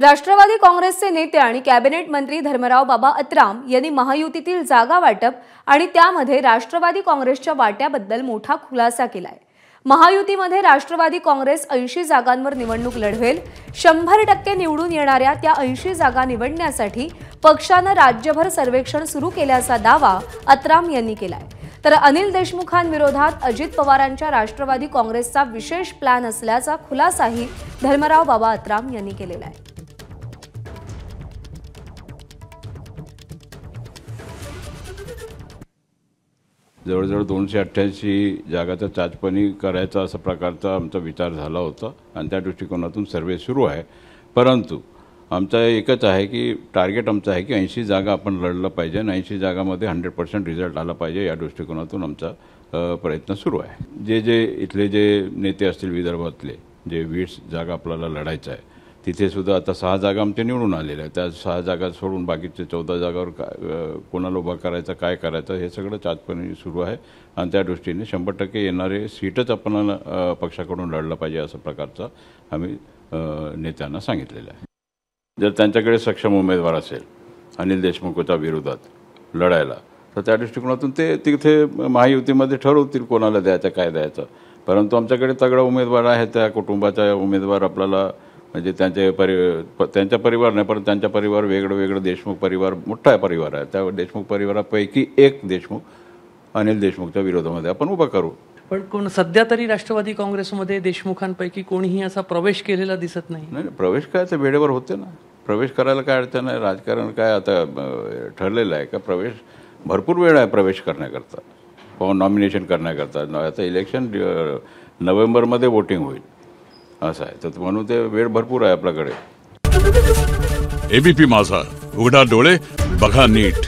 राष्ट्रवादी काँग्रेसचे नेते आणि कॅबिनेट मंत्री धर्मराव बाबा अत्राम यांनी महायुतीतील जागा वाटप आणि त्यामध्ये राष्ट्रवादी काँग्रेसच्या वाट्याबद्दल मोठा खुलासा केलाय। महायुतीमध्ये राष्ट्रवादी काँग्रेस 80 जागांवर निवडणूक लढवेल। 100% निवडून येणाऱ्या त्या 80 जागा निवडण्यासाठी पक्षाने राज्यभर सर्वेक्षण सुरू केल्याचा दावा अत्राम यांनी केलाय। तर अनिल देशमुखांविरोधात अजित पवारांच्या राष्ट्रवादी काँग्रेसचा विशेष प्लॅन असल्याचा खुलासाही धर्मराव बाबा अत्राम यांनी केलेला आहे। जवळजवळ 288 जागाचा चाचपणी करायचा असा प्रकारचा आमचा विचार झाला होता आणि त्या दृष्टिकोनातून सर्वे सुरू आहे। परंतु आमचा एकच आहे की टार्गेट आमचा आहे की 80 जागा आपण लढलं पाहिजे आणि 80 जागामध्ये 100% रिझल्ट आला पाहिजे या दृष्टिकोनातून आमचा प्रयत्न सुरू आहे। जे इथले जे नेते असतील विदर्भातले जे 20 जागा आपल्याला लढायचं आहे तिथे सुद्धा आता 6 जागा आमचे निवडून आलेल्या आहेत। त्या 6 जागा सोडून बाकीचे 14 जागावर कोणाला उभा करायचं काय करायचं हे सगळं चाचपणी सुरू आहे आणि त्या दृष्टीने 100% येणारे सीटच आपण पक्षाकडून लढलं पाहिजे अशा प्रकारचा आम्ही नेत्यांना सांगितलेलं आहे। जर त्यांच्याकडे सक्षम उमेदवार असेल अनिल देशमुखच्या विरोधात लढायला तर त्या दृष्टिकोनातून ते तिथे महायुतीमध्ये ठरवतील कोणाला द्यायचं काय द्यायचं। परंतु आमच्याकडे तगडा उमेदवार आहे, त्या कुटुंबाचा उमेदवार आपल्याला म्हणजे त्यांच्या परिवार नाही पण त्यांचा परिवार वेगळं देशमुख परिवार मोठा परिवार आहे। त्या देशमुख परिवारापैकी एक देशमुख अनिल देशमुखच्या विरोधामध्ये आपण उभा करू। पण कोण सध्या तरी राष्ट्रवादी काँग्रेसमध्ये देशमुखांपैकी कोणीही असा प्रवेश केलेला दिसत नाही। नाही प्रवेश काय ते वेळेवर होते ना, प्रवेश करायला काय अडचण नाही। राजकारण काय आता ठरलेलं आहे का? प्रवेश भरपूर वेळ आहे प्रवेश करण्याकरता किंवा नॉमिनेशन करण्याकरता। आता इलेक्शन नोव्हेंबरमध्ये वोटिंग होईल असं आहे, तर म्हणून ते वेळ भरपूर आहे आपल्याकडे। एबीपी माझा, उघडा डोळे बघा नीट।